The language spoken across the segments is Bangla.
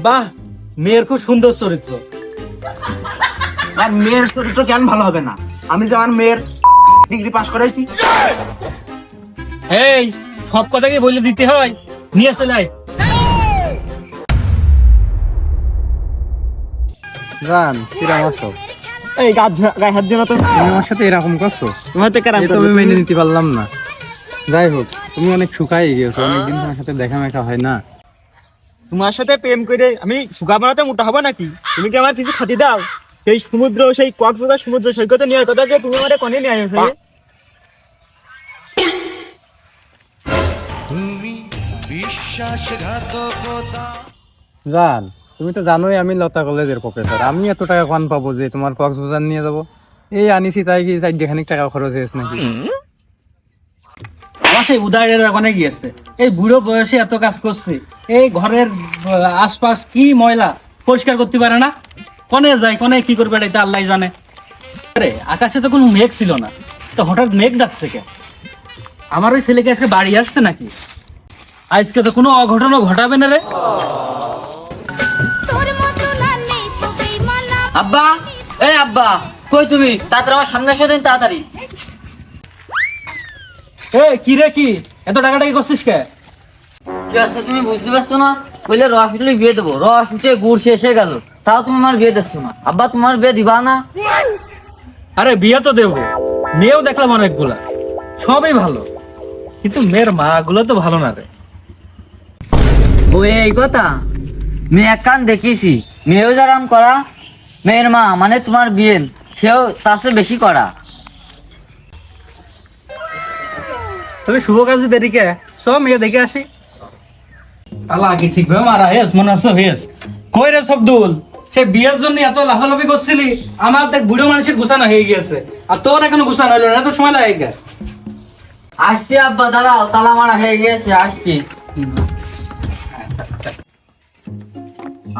বাহ, মেয়ের খুব সুন্দর চরিত্র। আর মেয়ের চরিত্র কেন ভালো হবে না? আমি যে আমার মেয়ের ডিগ্রি পাস করাইছি। এই সব কথা কি বলে দিতে হয়? নিয়ে চলে আয়। জান কিরম আছো? এই গায়ে হাত দিও না তো। তুমি আমার সাথে এরকম করছো? তোমার তো কেরাম এটা আমি মেনে নিতে পারলাম না। যাই হোক, তুমি অনেক শুকাই গেছো, অনেকদিন তোমার সাথে দেখা মেখা হয় না। তোমার সাথে প্রেম করে আমি সুগা বানাতে মোটা হবো নাকি? তুমি কি আমার কিছু খাতি দাও? সেই সমুদ্র, সেই কক্সবাজার সমুদ্র সৈকতে নেওয়ার কথা যে তুমি আমারে কোনে নিয়ে আসবে? জান, তুমি তো জানোই আমি লতা কলেজের প্রফেসর। আমি এত টাকা কোন পাবো যে তোমার কক্সবাজার নিয়ে যাবো? এই আনিছি তাই কি 4 টাকা খরচ হয়েছে নাকি? আমার সেই উদয়ের ওখানে গিয়েছে, এই বুড়ো বয়সে এত কাজ করছে, এই ঘরের আশপাশ কি ময়লা পরিষ্কার করতে পারে না। কনে যায়, কনে কি করবে এটা আল্লাহ জানে। আরে আকাশে তো কোনো মেঘ ছিল না, তো হঠাৎ মেঘ ডাকছে কে? আমার ওই ছেলেকে আজকে বাড়ি আসছে নাকি? আজকে তো কোনো অঘটনও ঘটাবে না রে। আব্বা, এই আব্বা, কই তুমি? তাড়াতাড়ি আমার সামনে এসো দিন, তাড়াতাড়ি। কি রে, কি এত টাকাটা কি করছিস কে? কি আছে তুমি বুঝতে পারছো না? বললে রস উঠলে বিয়ে দেবো, রস উঠে গুড় শেষ হয়ে গেল, তাও তুমি আমার বিয়ে দিচ্ছ না। আব্বা, তোমার বিয়ে দিবা না? আরে বিয়ে তো দেবো, মেয়েও দেখলাম অনেকগুলা, সবই ভালো, কিন্তু মেয়ের মা গুলো তো ভালো না রে। ও এই কথা? মেয়ে এক কান দেখিছি, মেয়েও যারাম করা, মেয়ের মা মানে তোমার বিয়ে সেও তার চেয়ে বেশি করা। তবে শুভ কাজে দেরি কে? সব মেয়ে দেখে আসি। আল্লাহ কি ঠিক ভাবে মারা হেস মনে হচ্ছে হেস। কই রে সবদুল, সেই বিয়ের জন্য এত লাফালাফি করছিলি, আমার দেখ বুড়ো মানুষের গুছানো হয়ে গিয়েছে, আর তোর এখনো গুছানো হইলো না, এত সময় লাগে কে? আসছি আব্বা, দাঁড়াও, তালা মারা হয়ে গিয়েছে, আসছি।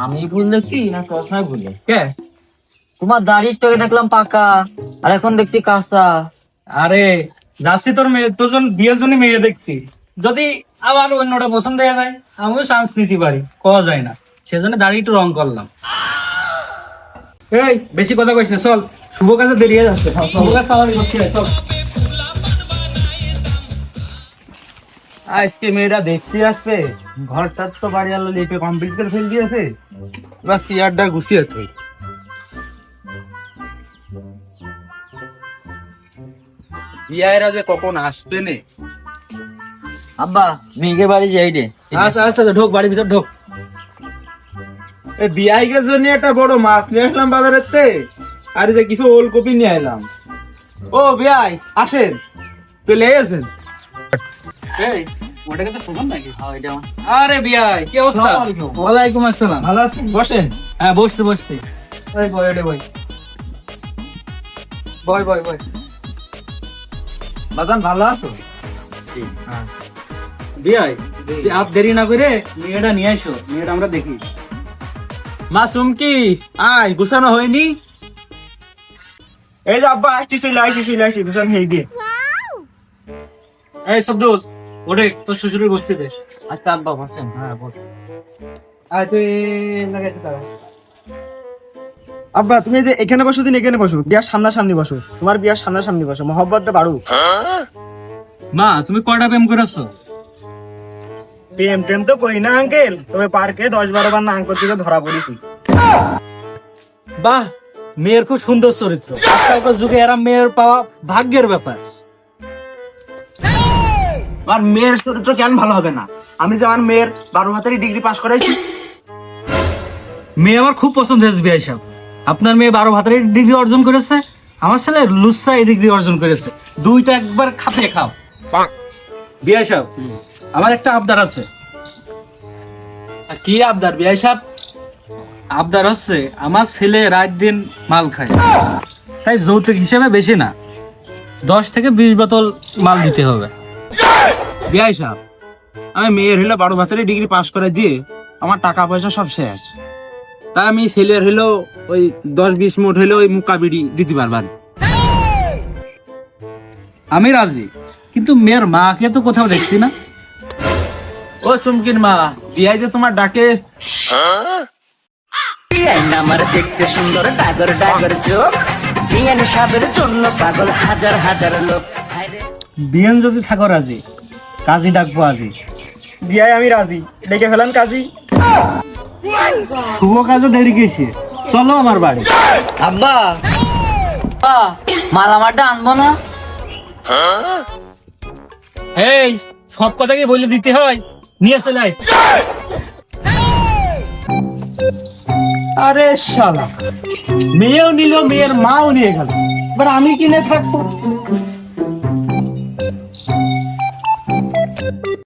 আমি ভুল দেখি না সবসময় ভুলে? কে? তোমার দাড়ির চোখে দেখলাম পাকা, আর এখন দেখছি কাঁচা। আরে যাচ্ছি তোর মেয়ে, তোর জন্য বিয়ের জন্য মেয়ে দেখছি, যদি আবার অন্যটা পছন্দ হয়ে যায় আমিও চান্স নিতে পারি, কওয়া যায় না, সেজন্য দাড়ি একটু রং করলাম। এই বেশি কথা কইস না, চল, শুভ কাজে দেরি হয়ে যাচ্ছে, শুভ কাজ সালামি করছি, চল। আজকে মেয়েরা দেখতে আসবে, ঘরটার তো বাড়ি আলো লিপে কমপ্লিট করে ফেল দিয়েছে, এবার চেয়ারটা গুছিয়ে তুই। বিয়ায়েরা যে কখন আসবে নে। আব্বা, মেয়েকে বাড়ি যাই রে। আচ্ছা আচ্ছা, ঢোক, বাড়ির ভিতর ঢোক। এই বিয়াইকের জন্য একটা বড় মাছ নিয়ে আসলাম বাজারের তে, আর এই যে কিছু ওলকপি নিয়ে এলাম। ও বিয়াই আসেন, চলে এসেছেন। এই ওটাকে তো শুনুন নাকি? হ্যাঁ, এটা আমার। আরে বিয়াই, কি অবস্থা? আসসালামু আলাইকুম। ওয়ালাইকুম আসসালাম। ভালো আছেন? বসেন। হ্যাঁ, বসতে বসতে। এই বয়, এটা বয়, বয় বয় বয়। বাজান ভালো আছো? বিয়াই, আপ দেরি না করে মেয়েটা নিয়ে আসো, মেয়েটা আমরা দেখি। মাসুম কি আয়, গুছানো হয়নি? এই যে আব্বা আসছি, চলে আসি গুছানো হয়ে গিয়ে। এই সবদুল, ওরে তোর শ্বশুরের বসতে দে। আচ্ছা আব্বা, বসেন। হ্যাঁ বস। আয় তুই লাগাইতে দাও। আব্বা তুমি যে এখানে বসো, দিন এখানে বসো, বিয়ার সামনাসামনি বসো, তোমার বিয়ার সামনাসামনি বসো, মহব্বতটা বাড়ুক। মা, তুমি কয়টা প্রেম করেছো? প্রেম তো করি না আঙ্কেল, তবে পার্কে 10-12 বার নাং করতে গিয়ে ধরা পড়েছি। বাহ, মেয়ের খুব সুন্দর চরিত্র। আজকালকার যুগে এরা মেয়ের পাওয়া ভাগ্যের ব্যাপার। আমার মেয়ের চরিত্র কেন ভালো হবে না? আমি যে আমার মেয়ের 12 হাতেরই ডিগ্রি পাস করাইছি। মেয়ে আমার খুব পছন্দ হয়েছে বিয়াই সাহেব। আপনার মেয়ে 12 ভাতারের ডিগ্রি অর্জন করেছে, আমার ছেলে লুচ্ছা ডিগ্রি অর্জন করেছে, দুইটা একবার খাপে খাও। বিয়াই সাহেব, আমার একটা আবদার আছে। কি আবদার বিয়াই সাহেব? আবদার হচ্ছে আমার ছেলে রাত দিন মাল খায়, তাই যৌতুক হিসেবে বেশি না, 10 থেকে 20 বোতল মাল দিতে হবে। বিয়াই সাহেব, আমি মেয়ের হলো 12 হাতেরই ডিগ্রি পাস করে দিয়ে আমার টাকা পয়সা সব শেষ, তাই আমি ছেলের হলো ওই 10-20 মুঠ হলো ওই মুকা বিড়ি দিতে পারবার। আমি রাজি, কিন্তু মেয়ের মাকে তো কোথাও দেখছি না। ও চুমকির মা, বিয়াই যে তোমার ডাকে। আমার দেখতে সুন্দর ডাগর ডাগর চোখ, বিয়ান সাহেবের জন্য পাগল হাজার হাজার লোক। বিয়ান যদি থাকো রাজি, কাজী ডাকবো আজি। বিয়ায় আমি রাজি, ডেকে ফেলান কাজী। শুভ কাজও দেরি গেছে, চলো আমার বাড়ি। আব্বা মালামারটা আনবো না? এই সব কথা কি বলে দিতে হয়? নিয়ে চলে আয়। আরে শালা, মেয়েও নিল, মেয়ের মাও নিয়ে গেল, এবার আমি কিনে থাকবো।